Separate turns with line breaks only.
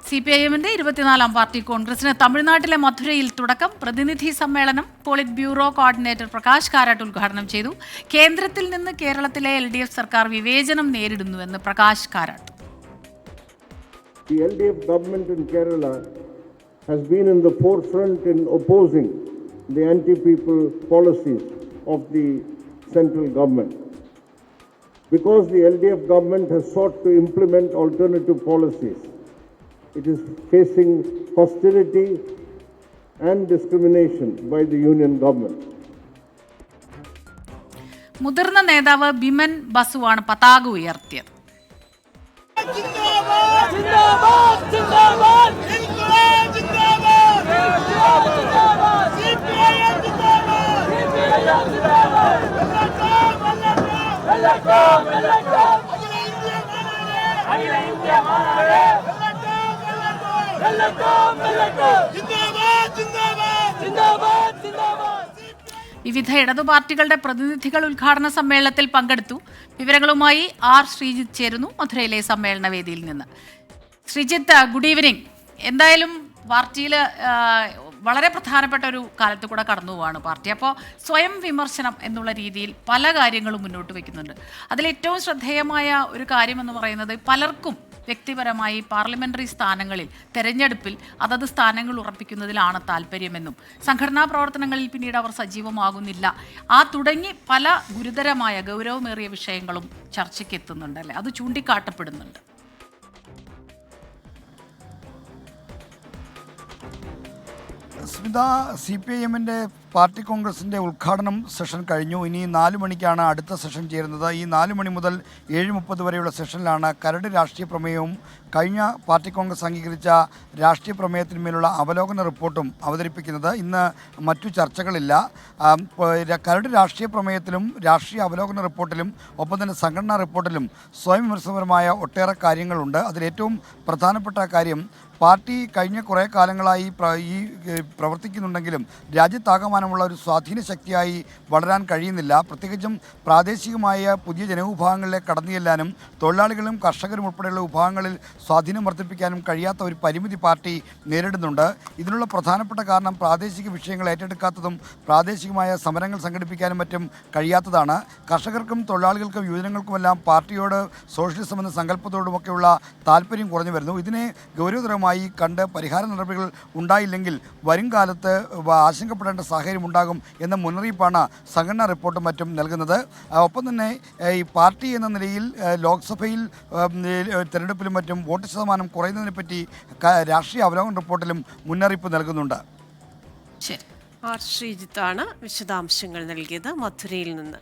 CPIM-ന്റെ 24-ാം party കോൺഗ്രസിന് തമിഴ്നാട്ടിലെ മധുരയിൽ തുടക്കം. പ്രതിനിധി സമ്മേളനം polit bureau coordinator Prakash Karat ഉദ്ഘാടനം ചെയ്തു. കേന്ദ്രത്തിൽ നിന്ന് കേരളത്തിലെ LDF സർക്കാർ വിവേചനം നേരിടുന്നുവെന്ന് Prakash Karat.
The LDF government in Kerala has been in the forefront in opposing the anti-people policies of the central government. Because the LDF government has sought to implement alternative policies, it is facing hostility and discrimination by the union government.
മുതിർന്ന നേതാവ് ബിമൻ ബസുവാണ് പതാക ഉയർത്തിയത്. വിവിധ ഇടതു പാർട്ടികളുടെ പ്രതിനിധികൾ ഉദ്ഘാടന സമ്മേളനത്തിൽ പങ്കെടുത്തു. വിവരങ്ങളുമായി ശ്രീജിത്ത് ചേരുന്നു മധുരയിലെ സമ്മേളന വേദിയിൽ നിന്ന്. Sreejith, good evening. എന്തായാലും പാർട്ടിയിൽ വളരെ പ്രധാനപ്പെട്ട ഒരു കാലത്ത് കൂടെ കടന്നു പോവാണ് പാർട്ടി. അപ്പോൾ സ്വയം വിമർശനം എന്നുള്ള രീതിയിൽ പല കാര്യങ്ങളും മുന്നോട്ട് വയ്ക്കുന്നുണ്ട്. അതിലേറ്റവും ശ്രദ്ധേയമായ ഒരു കാര്യമെന്ന് പറയുന്നത് പലർക്കും വ്യക്തിപരമായി പാർലമെന്ററി സ്ഥാനങ്ങളിൽ തെരഞ്ഞെടുപ്പിൽ അതത് സ്ഥാനങ്ങൾ ഉറപ്പിക്കുന്നതിലാണ് താല്പര്യമെന്നും സംഘടനാ പ്രവർത്തനങ്ങളിൽ പിന്നീട് അവർ സജീവമാകുന്നില്ല, തുടങ്ങി പല ഗുരുതരമായ ഗൗരവമേറിയ വിഷയങ്ങളും ചർച്ചയ്ക്ക് എത്തുന്നുണ്ടല്ലേ, അത് ചൂണ്ടിക്കാട്ടപ്പെടുന്നുണ്ട്.
സ്മിത, CPIM-ന്റെ പാർട്ടി കോൺഗ്രസിൻ്റെ ഉദ്ഘാടനം സെഷൻ കഴിഞ്ഞു. ഇനി 4 മണിക്കാണ് അടുത്ത സെഷൻ ചേരുന്നത്. ഈ 4 മണി മുതൽ 7:30 വരെയുള്ള സെഷനിലാണ് കരട് രാഷ്ട്രീയ പ്രമേയവും കഴിഞ്ഞ പാർട്ടി കോൺഗ്രസ് അംഗീകരിച്ച രാഷ്ട്രീയ പ്രമേയത്തിന്മേലുള്ള അവലോകന റിപ്പോർട്ടും അവതരിപ്പിക്കുന്നത്. ഇന്ന് മറ്റു ചർച്ചകളില്ല. കരട് രാഷ്ട്രീയ പ്രമേയത്തിലും രാഷ്ട്രീയ അവലോകന റിപ്പോർട്ടിലും ഒപ്പം തന്നെ സംഘടനാ റിപ്പോർട്ടിലും സ്വയം വിമർശനപരമായ ഒട്ടേറെ കാര്യങ്ങളുണ്ട്. അതിലേറ്റവും പ്രധാനപ്പെട്ട കാര്യം, പാർട്ടി കഴിഞ്ഞ കുറേ കാലങ്ങളായി പ്രവർത്തിക്കുന്നുണ്ടെങ്കിലും രാജ്യത്താകമാനമുള്ള ഒരു സ്വാധീന ശക്തിയായി വളരാൻ കഴിയുന്നില്ല. പ്രത്യേകിച്ചും പ്രാദേശികമായ പുതിയ ജനവിഭാഗങ്ങളിലേക്ക് കടന്നു ചെല്ലാനും തൊഴിലാളികളും കർഷകരും ഉൾപ്പെടെയുള്ള വിഭാഗങ്ങളിൽ സ്വാധീനം വർദ്ധിപ്പിക്കാനും കഴിയാത്ത ഒരു പരിമിതി പാർട്ടി നേരിടുന്നുണ്ട്. ഇതിനുള്ള പ്രധാനപ്പെട്ട കാരണം പ്രാദേശിക വിഷയങ്ങൾ ഏറ്റെടുക്കാത്തതും പ്രാദേശികമായ സമരങ്ങൾ സംഘടിപ്പിക്കാനും മറ്റും കഴിയാത്തതാണ്. കർഷകർക്കും തൊഴിലാളികൾക്കും യുവജനങ്ങൾക്കുമെല്ലാം പാർട്ടിയോട് സോഷ്യലിസം എന്ന സങ്കല്പത്തോടുമൊക്കെയുള്ള താല്പര്യം കുറഞ്ഞു വരുന്നു. ഇതിനെ ഗൗരവതരമായി കണ്ട് പരിഹാര നടപടികൾ ഉണ്ടായില്ലെങ്കിൽ വരും കാലത്ത് ആശങ്കപ്പെടേണ്ട സാഹചര്യം ഉണ്ടാകും എന്ന മുന്നറിയിപ്പാണ് സംഘടനാ റിപ്പോർട്ടും മറ്റും നൽകുന്നത്. ഒപ്പം തന്നെ ഈ പാർട്ടി എന്ന നിലയിൽ ലോക്സഭയിൽ തെരഞ്ഞെടുപ്പിലും മറ്റും വോട്ട് ശതമാനം കുറയുന്നതിനെപ്പറ്റി രാഷ്ട്രീയ അവലോകന റിപ്പോർട്ടിലും മുന്നറിയിപ്പ് നൽകുന്നുണ്ട്.
ശ്രീജിത്താണ് വിശദാംശങ്ങൾ നൽകിയത് മധുരയിൽ നിന്ന്.